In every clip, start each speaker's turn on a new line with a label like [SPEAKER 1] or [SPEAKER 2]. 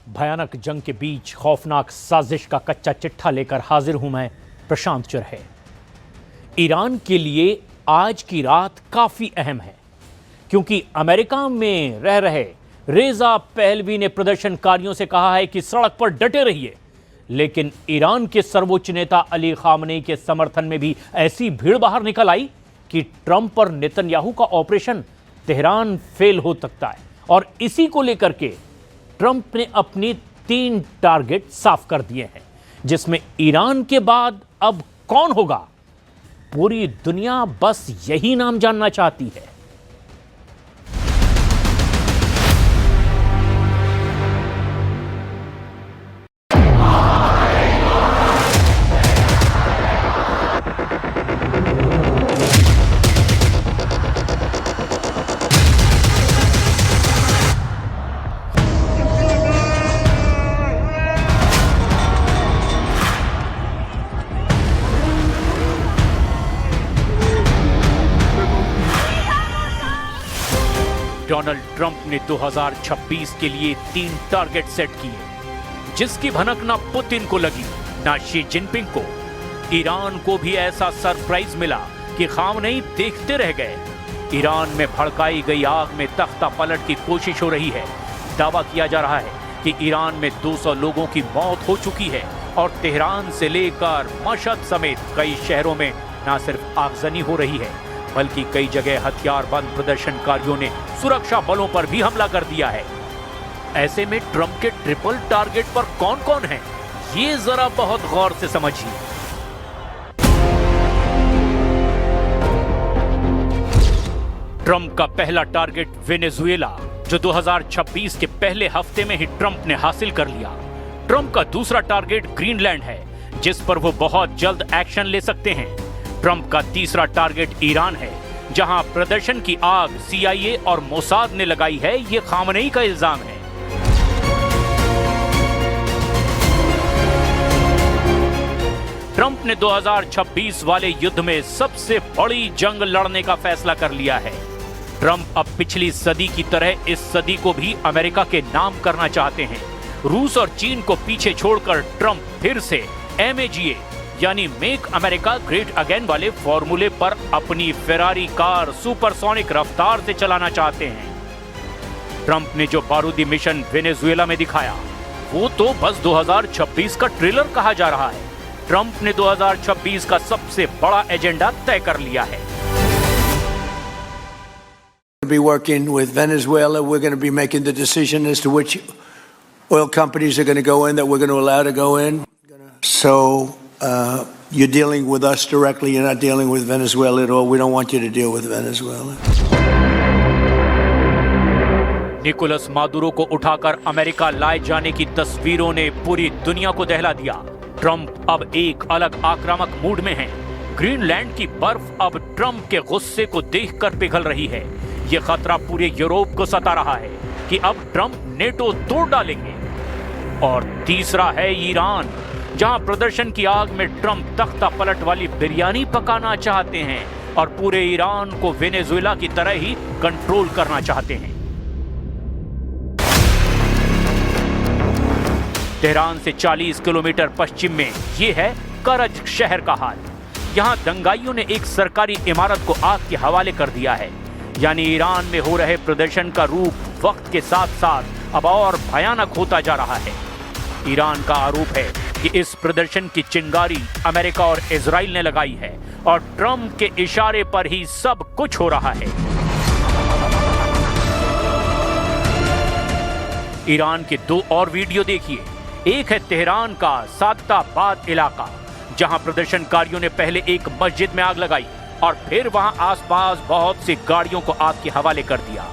[SPEAKER 1] भयानक जंग के बीच खौफनाक साजिश का कच्चा चिट्ठा लेकर हाजिर हूं मैं, प्रशांत चुरहे। ईरान के लिए आज की रात काफी अहम है, क्योंकि अमेरिका में रह रहे रेजा पहलवी ने प्रदर्शनकारियों से कहा है कि सड़क पर डटे रहिए, लेकिन ईरान के सर्वोच्च नेता अली खामनेई के समर्थन में भी ऐसी भीड़ बाहर निकल आई कि ट्रंप और नेतन्याहू का ऑपरेशन तेहरान फेल हो सकता है। और इसी को लेकर के ट्रंप ने अपनी 3 टारगेट साफ कर दिए हैं, जिसमें ईरान के बाद अब कौन होगा, पूरी दुनिया बस यही नाम जानना चाहती है। डोनाल्ड ट्रंप ने 2026 के लिए 3 टारगेट सेट किए, जिसकी भनक ना पुतिन को लगी ना शी जिनपिंग को। ईरान को भी ऐसा सरप्राइज मिला कि खामनेई देखते रह गए। ईरान में भड़काई गई आग में तख्ता पलट की कोशिश हो रही है। दावा किया जा रहा है कि ईरान में 200 लोगों की मौत हो चुकी है और तेहरान से लेकर मशहद समेत कई शहरों में न सिर्फ आगजनी हो रही है, बल्कि कई जगह हथियारबंद प्रदर्शनकारियों ने सुरक्षा बलों पर भी हमला कर दिया है। ऐसे में ट्रंप के ट्रिपल टारगेट पर कौन कौन है, ये जरा बहुत गौर से समझिए। ट्रंप का पहला टारगेट वेनेजुएला, जो 2026 के पहले हफ्ते में ही ट्रंप ने हासिल कर लिया। ट्रंप का दूसरा टारगेट ग्रीनलैंड है, जिस पर वो बहुत जल्द एक्शन ले सकते हैं। ट्रंप का तीसरा टारगेट ईरान है, जहां प्रदर्शन की आग CIA और मोसाद ने लगाई है, ये खामनेई का इल्जाम है। ट्रंप ने 2026 वाले युद्ध में सबसे बड़ी जंग लड़ने का फैसला कर लिया है। ट्रंप अब पिछली सदी की तरह इस सदी को भी अमेरिका के नाम करना चाहते हैं। रूस और चीन को पीछे छोड़कर ट्रंप फिर से MAGA यानी मेक अमेरिका ग्रेट अगेन वाले फॉर्मूले पर अपनी फेरारी कार सुपरसोनिक रफ्तार से चलाना चाहते हैं। ट्रंप ने जो बारूदी मिशन वेनेजुएला में दिखाया, वो तो बस 2026 का ट्रेलर कहा जा रहा है। ट्रंप ने 2026 का सबसे बड़ा एजेंडा तय कर लिया है।
[SPEAKER 2] Be working with Venezuela. We're going to be making the decision as to which oil companies are going to go in, that we're going to allow to go in. So you're dealing with us directly. You're not dealing with Venezuela at all. We don't want you to deal with Venezuela.
[SPEAKER 1] Nicolas Maduro को उठाकर America लाए जाने की तस्वीरों ने पूरी दुनिया को दहला दिया। ट्रंप अब एक अलग आक्रामक मूड में हैं। ग्रीनलैंड की बर्फ अब ट्रंप के गुस्से को देखकर पिघल रही है। ये खतरा पूरे यूरोप को सता रहा है कि अब ट्रंप नेटो तोड़ डालेंगे। और तीसरा है ईरान, जहां प्रदर्शन की आग में ट्रंप तख्ता पलट वाली बिरयानी पकाना चाहते हैं और पूरे ईरान को वेनेजुएला की तरह ही कंट्रोल करना चाहते हैं। तेहरान से 40 किलोमीटर पश्चिम में ये है करज शहर का हाल। यहां दंगाइयों ने एक सरकारी इमारत को आग के हवाले कर दिया है। यानी ईरान में हो रहे प्रदर्शन का रूप वक्त के साथ साथ अब और भयानक होता जा रहा है। ईरान का आरोप है कि इस प्रदर्शन की चिंगारी अमेरिका और इजराइल ने लगाई है और ट्रंप के इशारे पर ही सब कुछ हो रहा है। ईरान के 2 और वीडियो देखिए। एक है तेहरान का सादाबाद इलाका, जहां प्रदर्शनकारियों ने पहले एक मस्जिद में आग लगाई और फिर वहां आसपास बहुत सी गाड़ियों को आग के हवाले कर दिया।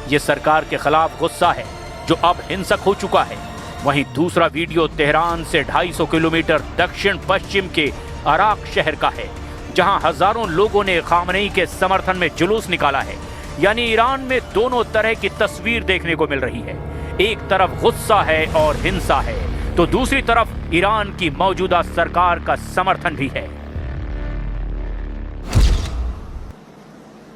[SPEAKER 1] यह सरकार के खिलाफ गुस्सा है जो अब हिंसक हो चुका है। वहीं दूसरा वीडियो तेहरान से 250 किलोमीटर दक्षिण पश्चिम के अराक शहर का है, जहां हजारों लोगों ने खामनेई के समर्थन में जुलूस निकाला है। यानी ईरान में दोनों तरह की तस्वीर देखने को मिल रही है। एक तरफ गुस्सा है और हिंसा है, तो दूसरी तरफ ईरान की मौजूदा सरकार का समर्थन भी है।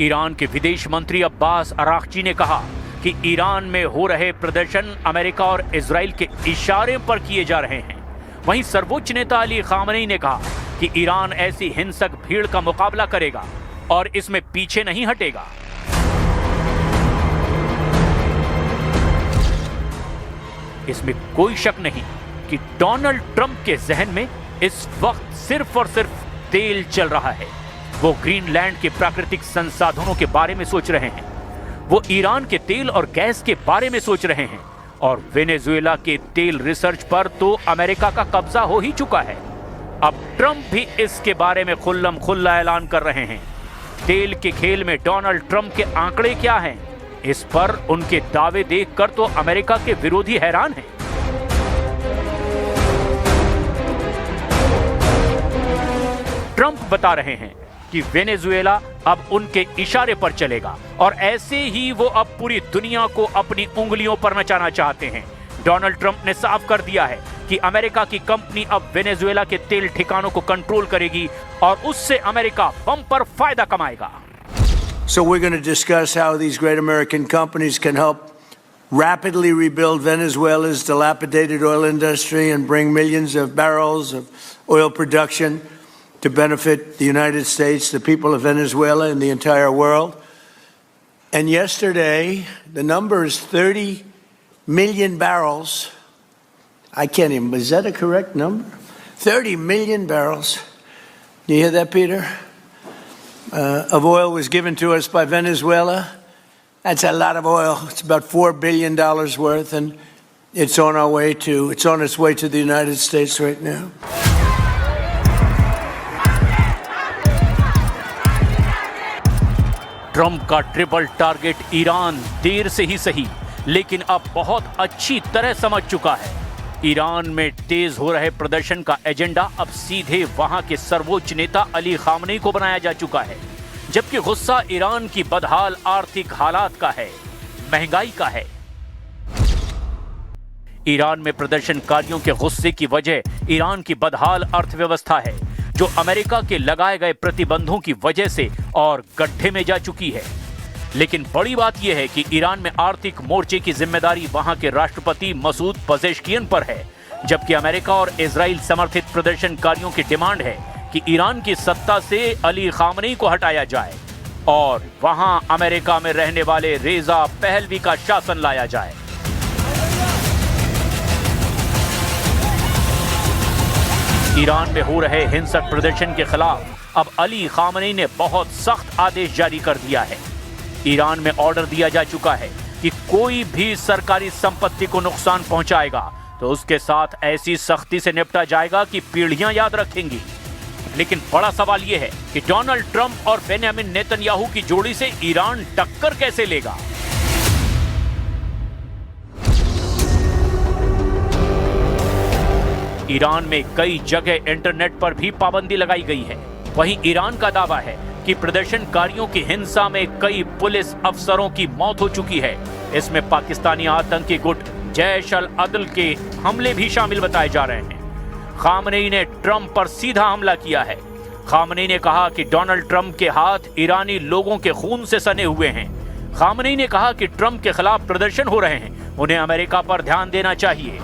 [SPEAKER 1] ईरान के विदेश मंत्री अब्बास अरागची ने कहा कि ईरान में हो रहे प्रदर्शन अमेरिका और इजराइल के इशारे पर किए जा रहे हैं। वहीं सर्वोच्च नेता अली खामनेई ने कहा कि ईरान ऐसी हिंसक भीड़ का मुकाबला करेगा और इसमें पीछे नहीं हटेगा। इसमें कोई शक नहीं कि डोनाल्ड ट्रंप के जहन में इस वक्त सिर्फ और सिर्फ तेल चल रहा है। वो ग्रीनलैंड के प्राकृतिक संसाधनों के बारे में सोच रहे हैं, वो ईरान के तेल और गैस के बारे में सोच रहे हैं और वेनेजुएला के तेल रिसर्च पर तो अमेरिका का कब्जा हो ही चुका है। अब ट्रंप भी इसके बारे में खुल्लम खुल्ला ऐलान कर रहे हैं। तेल के खेल में डोनाल्ड ट्रंप के आंकड़े क्या हैं? इस पर उनके दावे देखकर तो अमेरिका के विरोधी हैरान हैं। ट्रंप बता रहे हैं कि वेनेजुएला अब उनके इशारे पर चलेगा और ऐसे ही वो अब पूरी दुनिया को अपनी उंगलियों पर नचाना चाहते हैं। डोनाल्ड ट्रंप ने साफ कर दिया है कि अमेरिका की कंपनी अब वेनेजुएला के तेल ठिकानों को कंट्रोल करेगी और उससे अमेरिका बम्पर फायदा कमाएगा।
[SPEAKER 2] So we're going to discuss how these great American companies can help rapidly rebuild Venezuela's dilapidated oil industry and bring millions of barrels of oil production to benefit the United States, the people of Venezuela, and the entire world. And yesterday, the number is 30 million barrels. I can't even, is that a correct number? 30 million barrels. Do you hear that, Peter? Of oil was given to us by Venezuela. That's a lot of oil. It's about $4 billion worth, and it's on its way to the United States right now.
[SPEAKER 1] Trump का triple target Iran देर से ही सही, लेकिन अब बहुत अच्छी तरह समझ चुका है। ईरान में तेज हो रहे प्रदर्शन का एजेंडा अब सीधे वहां के सर्वोच्च नेता अली खामनेई को बनाया जा चुका है, जबकि गुस्सा ईरान की बदहाल आर्थिक हालात का है, महंगाई का है। ईरान में प्रदर्शनकारियों के गुस्से की वजह ईरान की बदहाल अर्थव्यवस्था है, जो अमेरिका के लगाए गए प्रतिबंधों की वजह से और गड्ढे में जा चुकी है। लेकिन बड़ी बात यह है कि ईरान में आर्थिक मोर्चे की जिम्मेदारी वहां के राष्ट्रपति मसूद पेजेश्कियन पर है, जबकि अमेरिका और इजराइल समर्थित प्रदर्शनकारियों की डिमांड है कि ईरान की सत्ता से अली खामनेई को हटाया जाए और वहां अमेरिका में रहने वाले रेजा पहलवी का शासन लाया जाए। ईरान में हो रहे हिंसक प्रदर्शन के खिलाफ अब अली खामनेई ने बहुत सख्त आदेश जारी कर दिया है। ईरान में ऑर्डर दिया जा चुका है कि कोई भी सरकारी संपत्ति को नुकसान पहुंचाएगा तो उसके साथ ऐसी सख्ती से निपटा जाएगा कि पीढ़ियां याद रखेंगी। लेकिन बड़ा सवाल यह है कि डोनाल्ड ट्रंप और बेंजामिन नेतन्याहू की जोड़ी से ईरान टक्कर कैसे लेगा। ईरान में कई जगह इंटरनेट पर भी पाबंदी लगाई गई है। वहीं ईरान का दावा है कि प्रदर्शनकारियों की हिंसा में कई पुलिस अफसरों की मौत हो चुकी है। इसमें पाकिस्तानी आतंकी गुट जैश अल अदल के हमले भी शामिल बताए जा रहे हैं। खामनेई ने ट्रंप पर सीधा हमला किया है। खामनेई ने कहा कि डोनाल्ड ट्रंप के हाथ ईरानी लोगों के खून से सने हुए हैं। खामनेई ने कहा कि ट्रंप के खिलाफ प्रदर्शन हो रहे हैं, उन्हें अमेरिका पर ध्यान देना चाहिए।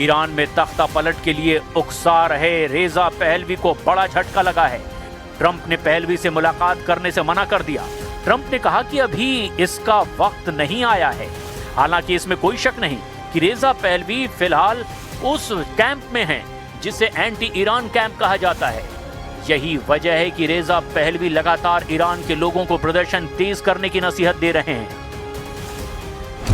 [SPEAKER 1] ईरान में तख्ता पलट के लिए उकसा रहे रेजा पहलवी को बड़ा झटका लगा है। ट्रंप ने पहलवी से मुलाकात करने से मना कर दिया। ट्रंप ने कहा कि अभी इसका वक्त नहीं आया है। हालांकि इसमें कोई शक नहीं कि रेजा पहलवी फिलहाल उस कैंप में हैं जिसे एंटी ईरान कैंप कहा जाता है। यही वजह है कि रेजा पहलवी लगातार ईरान के लोगों को प्रदर्शन तेज करने की नसीहत दे रहे हैं।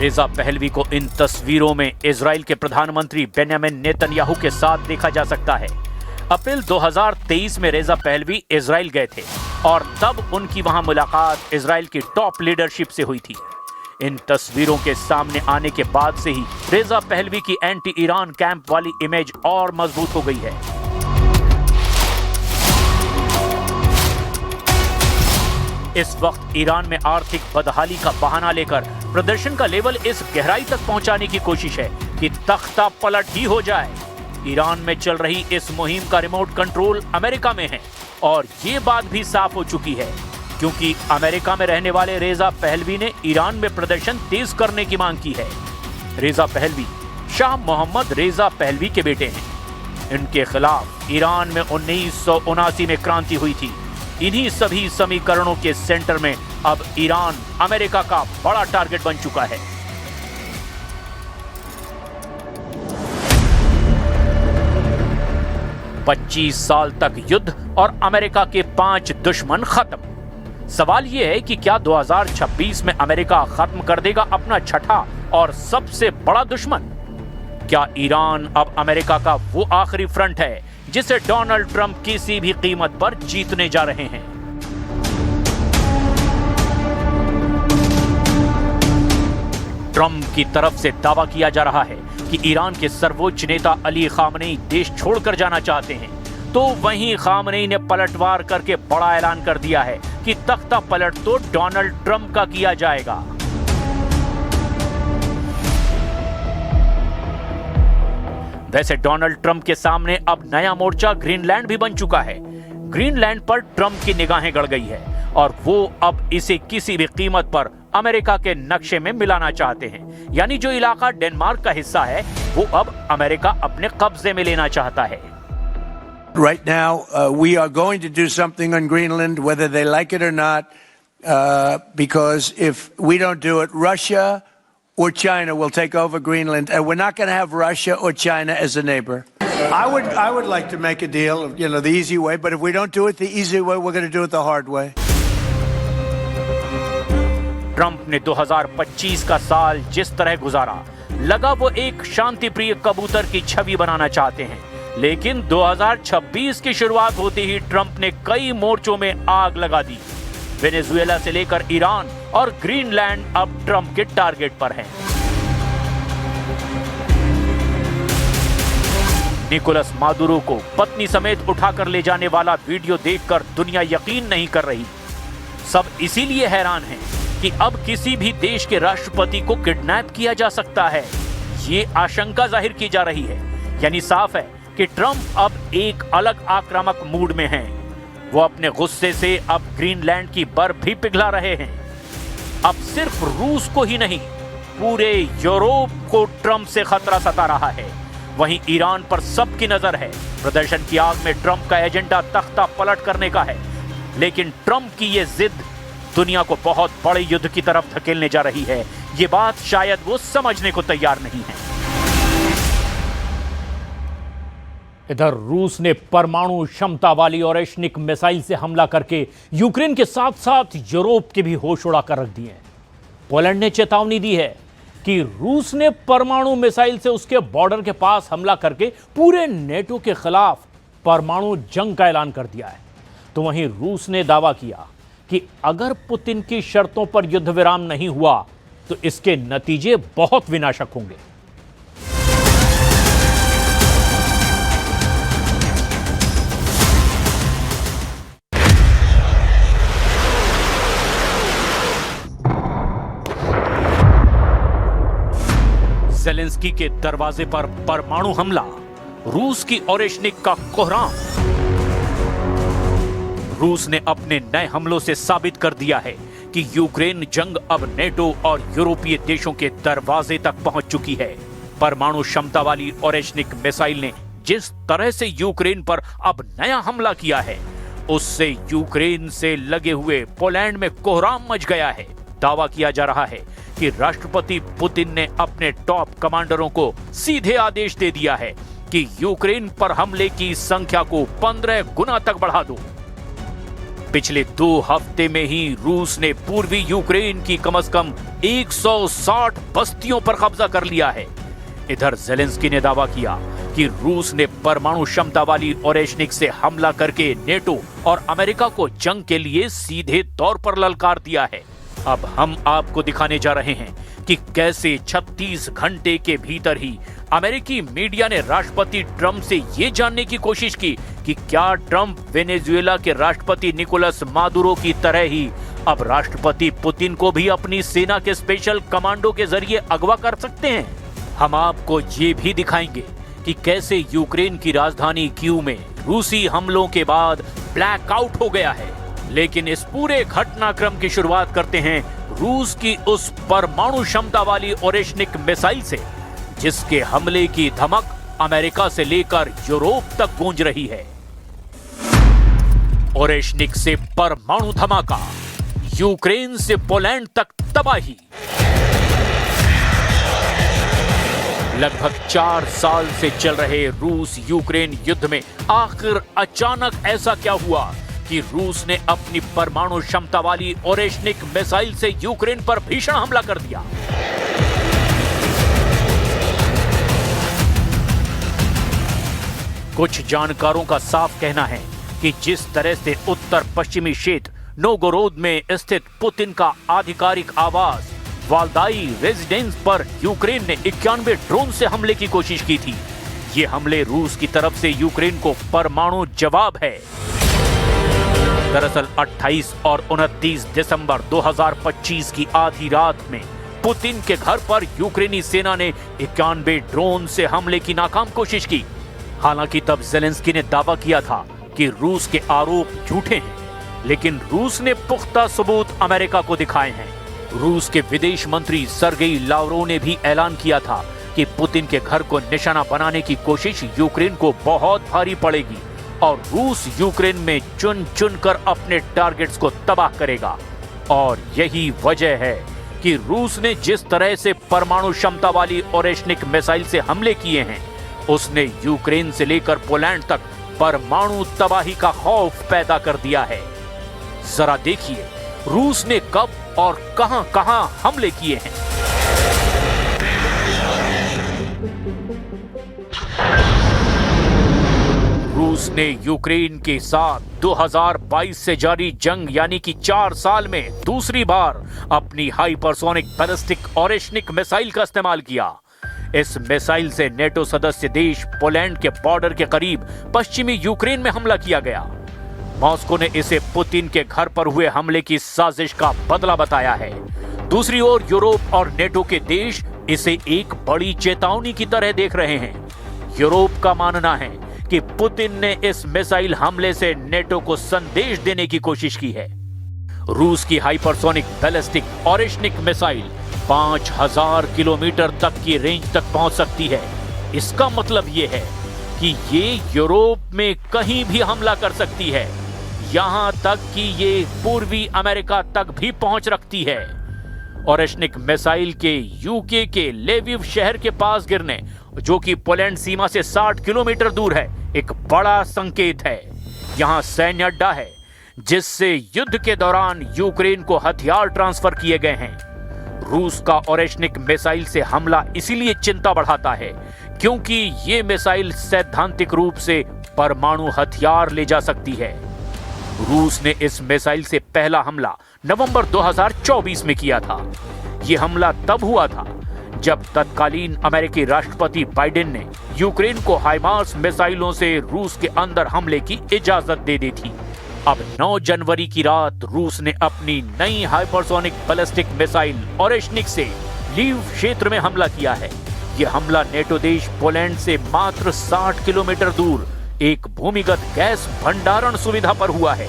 [SPEAKER 1] रेजा पहलवी को इन तस्वीरों में इजराइल के प्रधानमंत्री बेंजामिन नेतन्याहू के साथ देखा जा सकता है। अप्रैल 2023 में रेजा पहलवी इजराइल गए थे। और तब उनकी वहां मुलाकात इजराइल की टॉप लीडरशिप से हुई थी। इन तस्वीरों के सामने आने के बाद से ही रेजा पहलवी की एंटी ईरान कैंप वाली इमेज और मजबूत हो गई है। इस वक्त ईरान में आर्थिक बदहाली का बहाना लेकर प्रदर्शन का लेवल इस गहराई तक पहुंचाने की कोशिश है कि तख्ता पलट ही हो जाए। ईरान में चल रही इस मुहिम का रिमोट कंट्रोल अमेरिका में है और ये बात भी साफ हो चुकी है क्योंकि अमेरिका में रहने वाले रेजा पहलवी ने ईरान में प्रदर्शन तेज करने की मांग की है। रेजा पहलवी शाह मोहम्मद रेजा पहलवी के बेटे हैं। इनके खिलाफ ईरान में 1979 में क्रांति हुई थी। इन्हीं सभी समीकरणों के सेंटर में अब ईरान अमेरिका का बड़ा टारगेट बन चुका है। पच्चीस साल तक युद्ध और अमेरिका के 5 दुश्मन खत्म। सवाल यह है कि क्या 2026 में अमेरिका खत्म कर देगा अपना छठा और सबसे बड़ा दुश्मन? क्या ईरान अब अमेरिका का वो आखिरी फ्रंट है जिसे डोनाल्ड ट्रंप किसी भी कीमत पर जीतने जा रहे हैं? ट्रंप की तरफ से दावा किया जा रहा है कि ईरान के सर्वोच्च नेता अली खामनेई देश छोड़कर जाना चाहते हैं, तो वहीं खामनेई ने पलटवार करके बड़ा ऐलान कर दिया है कि तख्ता पलट तो डोनाल्ड ट्रंप का किया जाएगा। वैसे डोनाल्ड ट्रंप के सामने अब नया मोर्चा ग्रीनलैंड भी बन चुका है। ग्रीनलैंड पर ट्रंप की निगाहें गड़ गई है और वो अब इसे किसी भी कीमत पर अमेरिका के नक्शे में मिलाना चाहते हैं। यानी जो इलाका डेनमार्क का हिस्सा है वो अब अमेरिका अपने कब्जे में लेना चाहता है।
[SPEAKER 2] Right now, we are going to do something on Greenland, whether they like it or not, because if we don't do it, Russia or China will take over Greenland, and we're not going to have Russia or China as a neighbor. I would like to make a deal, the easy way, but if we don't do it the easy way, we're going to do it the hard way.
[SPEAKER 1] Trump ने 2025 का साल जिस तरह गुजारा, लगा वो एक शांति प्रिय कबूतर की छवि बनाना चाहते हैं, लेकिन 2026 की शुरुआत होते ही ट्रंप ने कई मोर्चों में आग लगा दी। वेनेजुएला से लेकर ईरान और ग्रीनलैंड अब ट्रंप के टारगेट पर हैं। निकोलस मादुरो को पत्नी समेत उठाकर ले जाने वाला वीडियो देखकर दुनिया यकीन नहीं कर रही। सब इसीलिए हैरान हैं कि अब किसी भी देश के राष्ट्रपति को किडनैप किया जा सकता है। ये आशंका जाहिर की जा रही है। यानी साफ है कि ट्रंप अब एक अलग आक्रामक मूड में हैं। वो अपने गुस्से से अब ग्रीनलैंड की बर्फ भी पिघला रहे हैं। अब सिर्फ रूस को ही नहीं, पूरे यूरोप को ट्रंप से खतरा सता रहा है। वहीं ईरान पर सबकी नजर है। प्रदर्शन की आग में ट्रंप का एजेंडा तख्ता पलट करने का है, लेकिन ट्रंप की ये जिद दुनिया को बहुत बड़े युद्ध की तरफ धकेलने जा रही है। ये बात शायद वो समझने को तैयार नहीं है। इधर रूस ने परमाणु क्षमता वाली ओरेशनिक मिसाइल से हमला करके यूक्रेन के साथ साथ यूरोप के भी होश उड़ाकर रख दिए हैं। पोलैंड ने चेतावनी दी है कि रूस ने परमाणु मिसाइल से उसके बॉर्डर के पास हमला करके पूरे नेटो के खिलाफ परमाणु जंग का ऐलान कर दिया है। तो वहीं रूस ने दावा किया कि अगर पुतिन की शर्तों पर युद्ध विराम नहीं हुआ तो इसके नतीजे बहुत विनाशक होंगे। ज़ेलेंस्की के दरवाजे पर परमाणु हमला, रूस की ओरेशनिक का कोहराम। रूस ने अपने नए हमलों से साबित कर दिया है कि यूक्रेन जंग अब नेटो और यूरोपीय देशों के दरवाजे तक पहुंच चुकी है। परमाणु क्षमता वाली ओरेशनिक मिसाइल ने जिस तरह से यूक्रेन पर अब नया हमला किया है, उससे यूक्रेन से लगे हुए पोलैंड में कोहराम मच गया है। दावा किया जा रहा है कि राष्ट्रपति पुतिन ने अपने टॉप कमांडरों को सीधे आदेश दे दिया है कि यूक्रेन पर हमले की संख्या को 15 गुना तक बढ़ा दो। पिछले 2 हफ्ते में ही रूस ने पूर्वी यूक्रेन की कम से कम 160 बस्तियों पर कब्जा कर लिया है। इधर ज़ेलेंस्की ने दावा किया कि कि रूस ने परमाणु क्षमता वाली ओरेशनिक से हमला करके नेटो और अमेरिका को जंग के लिए सीधे तौर पर ललकार दिया है। अब हम आपको दिखाने जा रहे हैं कि कैसे 36 घंटे के भीतर ही अमेरिकी मीडिया ने राष्ट्रपति ट्रंप से यह जानने की कोशिश की कि क्या ट्रंप वेनेजुएला के राष्ट्रपति निकोलस मादुरो की तरह ही अब राष्ट्रपति पुतिन को भी अपनी सेना के स्पेशल कमांडो के जरिए अगवा कर सकते हैं। हम आपको ये भी दिखाएंगे कि कैसे यूक्रेन की राजधानी कीव में रूसी हमलों के बाद ब्लैकआउट हो गया है। लेकिन इस पूरे घटनाक्रम की शुरुआत करते हैं रूस की उस परमाणु क्षमता वाली ओरेशनिक मिसाइल से, जिसके हमले की धमक अमेरिका से लेकर यूरोप तक गूंज रही है। ओरेशनिक से परमाणु धमाका, यूक्रेन से पोलैंड तक तबाही। लगभग 4 साल से चल रहे रूस यूक्रेन युद्ध में आखिर अचानक ऐसा क्या हुआ कि रूस ने अपनी परमाणु क्षमता वाली ओरेशनिक मिसाइल से यूक्रेन पर भीषण हमला कर दिया। कुछ जानकारों का साफ कहना है कि जिस तरह से उत्तर पश्चिमी क्षेत्र नोगोरोद में स्थित पुतिन का आधिकारिक आवास वाल्दाई रेजिडेंस पर यूक्रेन ने 91 ड्रोन से हमले की कोशिश की थी। ये हमले रूस की तरफ से यूक्रेन को परमाणु जवाब है। दरअसल 28 और 29 दिसंबर 2025 की आधी रात में पुतिन के घर पर यूक्रेनी सेना ने 91 ड्रोन से हमले की नाकाम कोशिश की। हालांकि तब ज़ेलेंस्की ने दावा किया था कि रूस के आरोप झूठे हैं, लेकिन रूस ने पुख्ता सबूत अमेरिका को दिखाए हैं। रूस के विदेश मंत्री सर्गेई लावरोव ने भी ऐलान किया था कि पुतिन के घर को निशाना बनाने की कोशिश यूक्रेन को बहुत भारी पड़ेगी और रूस यूक्रेन में चुन चुन कर अपने टारगेट्स को तबाह करेगा। और यही वजह है कि रूस ने जिस तरह से परमाणु क्षमता वाली ओरेशनिक मिसाइल से हमले किए हैं, उसने यूक्रेन से लेकर पोलैंड तक परमाणु तबाही का खौफ पैदा कर दिया है। जरा देखिए रूस ने कब और कहां-कहां हमले किए हैं। रूस ने यूक्रेन के साथ 2022 से जारी जंग यानी कि 4 साल में दूसरी बार अपनी हाइपरसोनिक बैलिस्टिक ओरेशनिक मिसाइल का इस्तेमाल किया। इस मिसाइल से नेटो सदस्य देश पोलैंड के बॉर्डर के करीब पश्चिमी यूक्रेन में हमला किया गया। मॉस्को ने इसे पुतिन के घर पर हुए हमले की साजिश का बदला बताया है। दूसरी ओर यूरोप और नेटो के देश इसे एक बड़ी चेतावनी की तरह देख रहे हैं। यूरोप का मानना है कि पुतिन ने इस मिसाइल हमले से नेटो को संदेश देने की कोशिश की है। रूस की hypersonic ballistic Oreshnik missile 5000 kilometre तक की रेंज तक पहुंच सकती है। इसका मतलब यह है कि ये यूरोप में कहीं भी हमला कर सकती है, यहां तक कि ये पूर्वी अमेरिका तक भी पहुंच रखती है। ओरेशनिक मिसाइल के यूके के लेविव शहर के पास गिरने, जो कि पोलैंड सीमा से 60 किलोमीटर दूर है, एक बड़ा संकेत है। यहां सैन्य अड्डा है जिससे युद्ध के दौरान यूक्रेन को हथियार ट्रांसफर किए गए हैं। रूस का ओरेशनिक मिसाइल से हमला इसीलिए चिंता बढ़ाता है क्योंकि ये मिसाइल सैद्धांतिक रूप से परमाणु हथियार ले जा सकती है। रूस ने इस मिसाइल से पहला हमला नवंबर 2024 में किया था। यह हमला तब हुआ था जब तत्कालीन अमेरिकी राष्ट्रपति बाइडेन ने यूक्रेन को हाइमार्स मिसाइलों से रूस के अंदर हमले की इजाजत दे दी थी। अब 9 जनवरी की रात रूस ने अपनी नई हाइपरसोनिक बैलिस्टिक मिसाइल ओरेशनिक से लीव क्षेत्र में हमला किया है। यह हमला नेटो देश पोलैंड से मात्र 60 किलोमीटर दूर एक भूमिगत गैस भंडारण सुविधा पर हुआ है।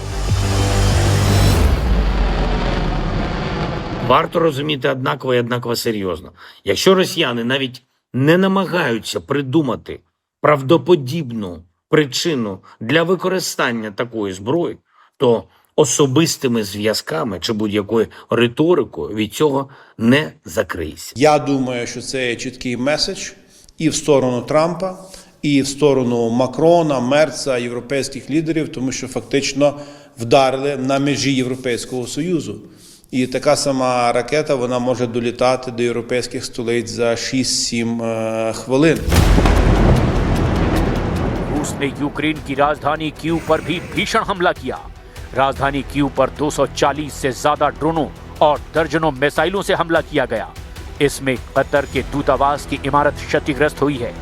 [SPEAKER 3] Варто розуміти однаково і однаково серйозно. Якщо росіяни навіть не намагаються придумати правдоподібну причину для використання такої зброї, то особистими зв'язками чи будь-якою риторикою від цього не закриється.
[SPEAKER 4] Я думаю, що це є чіткий меседж і в сторону Трампа, і в сторону Макрона, Мерца, європейських лідерів, тому що фактично вдарили на межі Європейського Союзу. І така сама ракета, вона може долітати до європейських столиць за 6-7 хвилин.
[SPEAKER 1] रूस ने यूक्रेन की राजधानी कीव पर भी भीषण हमला किया। राजधानी कीव पर 240 से ज्यादा ड्रोनों और दर्जनों मिसाइलों से हमला किया गया। इसमें कतर के दूतावास की इमारत क्षतिग्रस्त हुई है।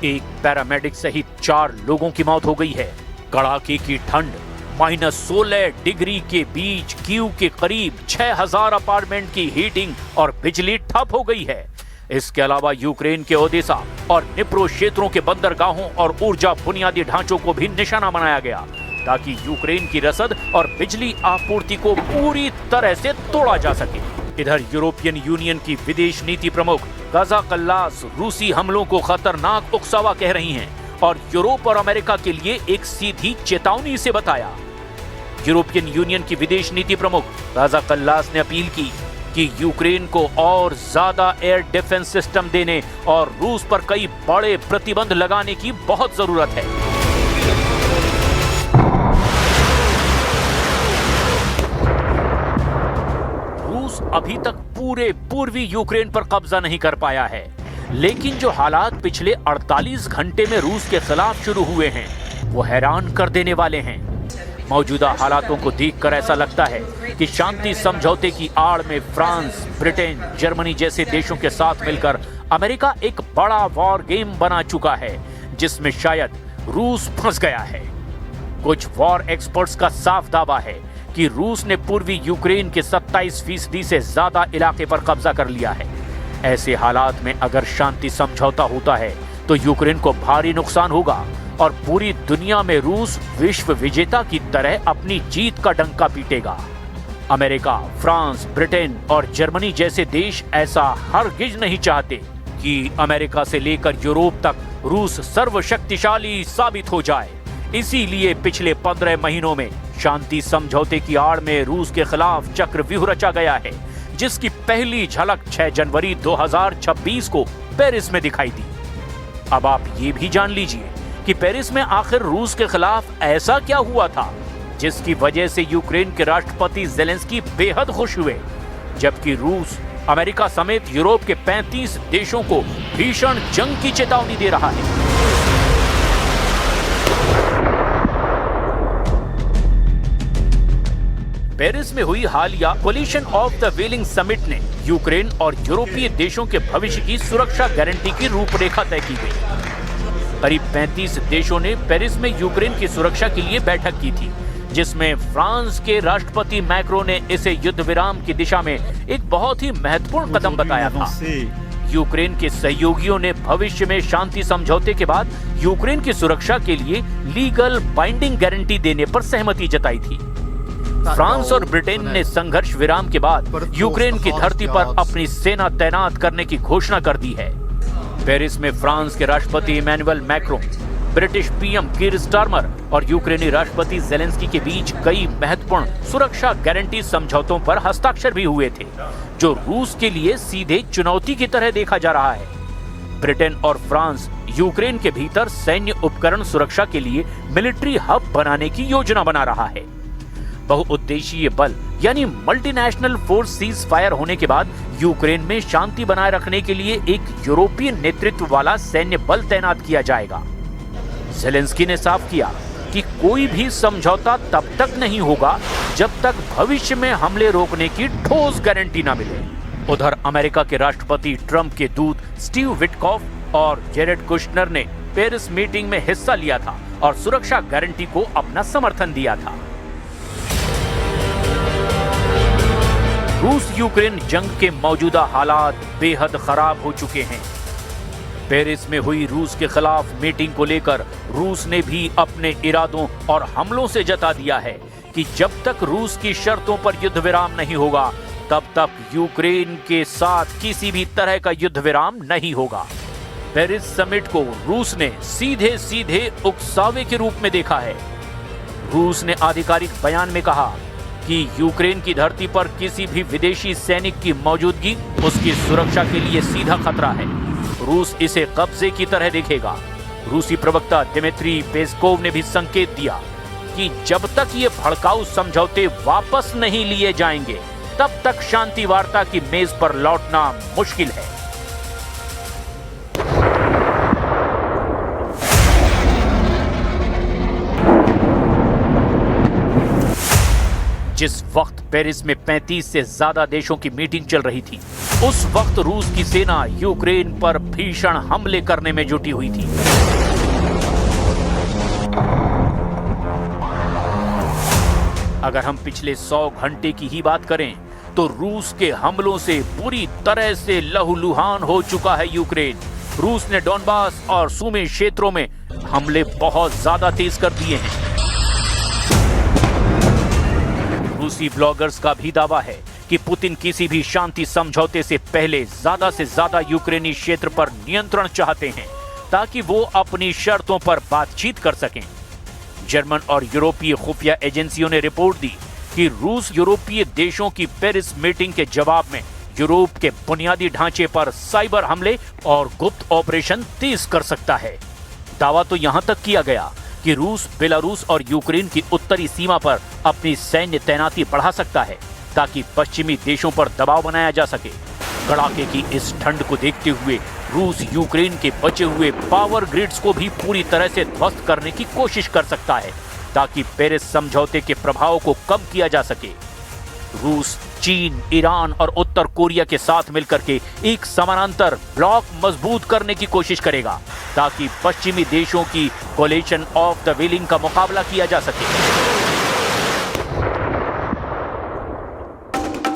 [SPEAKER 1] एक पैरामेडिक सहित 4 लोगों की मौत हो गई है। कड़ाके की ठंड -16 डिग्री के बीच कीव के करीब 6000 अपार्टमेंट की हीटिंग और बिजली ठप हो गई है। इसके अलावा यूक्रेन के ओडेसा और निप्रो क्षेत्रों के बंदरगाहों और ऊर्जा बुनियादी ढांचों को भी निशाना बनाया गया ताकि यूक्रेन की रसद और बिजली आपूर्ति को पूरी तरह से तोड़ा जा सके। इधर यूरोपियन यूनियन की विदेश नीति प्रमुख काजा कल्लास रूसी हमलों को खतरनाक उकसावा कह रही हैं और यूरोप और अमेरिका के लिए एक सीधी चेतावनी से बताया। यूरोपियन यूनियन की विदेश नीति प्रमुख काजा कल्लास ने अपील की कि यूक्रेन को और ज्यादा एयर डिफेंस सिस्टम देने और रूस पर कई बड़े प्रतिबंध लगाने की बहुत जरूरत है। रूस अभी तक पूरे पूर्वी यूक्रेन पर कब्जा नहीं कर पाया है, लेकिन जो हालात पिछले 48 घंटे में रूस के खिलाफ शुरू हुए हैं वो हैरान कर देने वाले हैं। मौजूदा हालातों को देखकर ऐसा लगता है कि शांति समझौते की आड़ में फ्रांस, ब्रिटेन, जर्मनी जैसे देशों के साथ मिलकर अमेरिका एक बड़ा वॉर गेम बना चुका है जिसमें शायद रूस फंस गया है। कुछ वॉर एक्सपर्ट्स का साफ दावा है कि रूस ने पूर्वी यूक्रेन के 27% से ज्यादा इलाके पर कब्जा कर लिया है। ऐसे हालात में अगर शांति समझौता होता है तो यूक्रेन को भारी नुकसान होगा और पूरी दुनिया में रूस विश्व विजेता की तरह अपनी जीत का डंका पीटेगा। अमेरिका, फ्रांस, ब्रिटेन और जर्मनी जैसे देश ऐसा हरगिज नहीं चाहते कि अमेरिका से लेकर यूरोप तक रूस सर्वशक्तिशाली साबित हो जाए। इसीलिए पिछले 15 महीनों में शांति समझौते की आड़ में रूस के खिलाफ चक्रव्यूह रचा गया है, जिसकी पहली झलक 6 जनवरी 2026 को पेरिस में दिखाई दी। अब आप ये भी जान लीजिए कि पेरिस में आखिर रूस के खिलाफ ऐसा क्या हुआ था जिसकी वजह से यूक्रेन के राष्ट्रपति ज़ेलेंस्की बेहद खुश हुए, जबकि रूस अमेरिका समेत यूरोप के 35 देशों को भीषण जंग की चेतावनी दे रहा है। पेरिस में हुई हालिया collision of the willing summit ने यूक्रेन और यूरोपीय देशों के भविष्य की सुरक्षा गारंटी की रूपरेखा तय की गई। करीब 35 देशों ने पेरिस में यूक्रेन की सुरक्षा के लिए बैठक की थी, जिसमें फ्रांस के राष्ट्रपति मैक्रो ने इसे युद्ध विराम की दिशा में एक बहुत ही महत्वपूर्ण कदम बताया था। यूक्रेन के सहयोगियों ने भविष्य में शांति समझौते के बाद यूक्रेन की सुरक्षा के लिए लीगल बाइंडिंग गारंटी देने पर सहमति जताई थी। फ्रांस और ब्रिटेन ने संघर्ष विराम के बाद यूक्रेन की धरती पर अपनी सेना तैनात करने की घोषणा कर दी है। पेरिस में फ्रांस के राष्ट्रपति Emmanuel Macron, British PM Keir Starmer और यूक्रेनी राष्ट्रपति ज़ेलेंस्की के बीच कई महत्वपूर्ण सुरक्षा गारंटी समझौतों पर हस्ताक्षर भी हुए थे, जो रूस के लिए सीधे चुनौती की तरह देखा जा रहा है। ब्रिटेन और फ्रांस यूक्रेन के भीतर सैन्य उपकरण सुरक्षा के लिए मिलिट्री हब बनाने की योजना बना रहा है। बहुउद्देशीय बल यानी मल्टीनेशनल फोर्स सीज फायर होने के बाद यूक्रेन में शांति बनाए रखने के लिए एक यूरोपीय नेतृत्व वाला सैन्य बल तैनात किया जाएगा। ज़ेलेंस्की ने साफ किया कि कोई भी समझौता तब तक नहीं होगा जब तक भविष्य में हमले रोकने की ठोस गारंटी न मिले। उधर अमेरिका के राष्ट्रपति ट्रंप के दूत स्टीव विटकॉफ और जेरेड कुशनर ने पेरिस मीटिंग में हिस्सा लिया था और सुरक्षा गारंटी को अपना समर्थन दिया था। रूस यूक्रेन जंग के मौजूदा हालात बेहद खराब हो चुके हैं। पेरिस में हुई रूस के खिलाफ मीटिंग को लेकर रूस ने भी अपने इरादों और हमलों से जता दिया है कि जब तक रूस की शर्तों पर युद्ध विराम नहीं होगा तब तक यूक्रेन के साथ किसी भी तरह का युद्ध विराम नहीं होगा। पेरिस समिट को रूस ने सीधे सीधे उकसावे के रूप में देखा है। रूस ने आधिकारिक बयान में कहा कि यूक्रेन की धरती पर किसी भी विदेशी सैनिक की मौजूदगी उसकी सुरक्षा के लिए सीधा खतरा है। रूस इसे कब्जे की तरह देखेगा। रूसी प्रवक्ता दिमित्री पेस्कोव ने भी संकेत दिया कि जब तक ये भड़काऊ समझौते वापस नहीं लिए जाएंगे तब तक शांति वार्ता की मेज पर लौटना मुश्किल है। जिस वक्त पेरिस में 35 से ज्यादा देशों की मीटिंग चल रही थी, उस वक्त रूस की सेना यूक्रेन पर भीषण हमले करने में जुटी हुई थी। अगर हम पिछले 100 घंटे की ही बात करें तो रूस के हमलों से पूरी तरह से लहूलुहान हो चुका है यूक्रेन। रूस ने डोनबास और सूमी क्षेत्रों में हमले बहुत ज्यादा तेज कर दिए हैं। रूसी ब्लॉगर्स का भी दावा है कि पुतिन किसी भी शांति समझौते से पहले ज्यादा से ज्यादा यूक्रेनी क्षेत्र पर नियंत्रण चाहते हैं ताकि वो अपनी शर्तों पर बातचीत कर सकें। जर्मन और यूरोपीय खुफिया एजेंसियों ने रिपोर्ट दी कि रूस यूरोपीय देशों की पेरिस मीटिंग के जवाब में यूरोप के बुनियादी ढांचे पर साइबर हमले और गुप्त ऑपरेशन तेज कर सकता है। दावा तो यहां तक किया गया कि रूस बेलारूस और यूक्रेन की उत्तरी सीमा पर अपनी सैन्य तैनाती बढ़ा सकता है ताकि पश्चिमी देशों पर दबाव बनाया जा सके। कड़ाके की इस ठंड को देखते हुए रूस यूक्रेन के बचे हुए पावर ग्रिड्स को भी पूरी तरह से ध्वस्त करने की कोशिश कर सकता है ताकि पेरिस समझौते के प्रभाव को कम किया जा सके। रूस, चीन, ईरान और उत्तर कोरिया के साथ मिलकर के एक समानांतर ब्लॉक मजबूत करने की कोशिश करेगा ताकि पश्चिमी देशों की कोलिशन ऑफ द विलिंग का मुकाबला किया जा सके।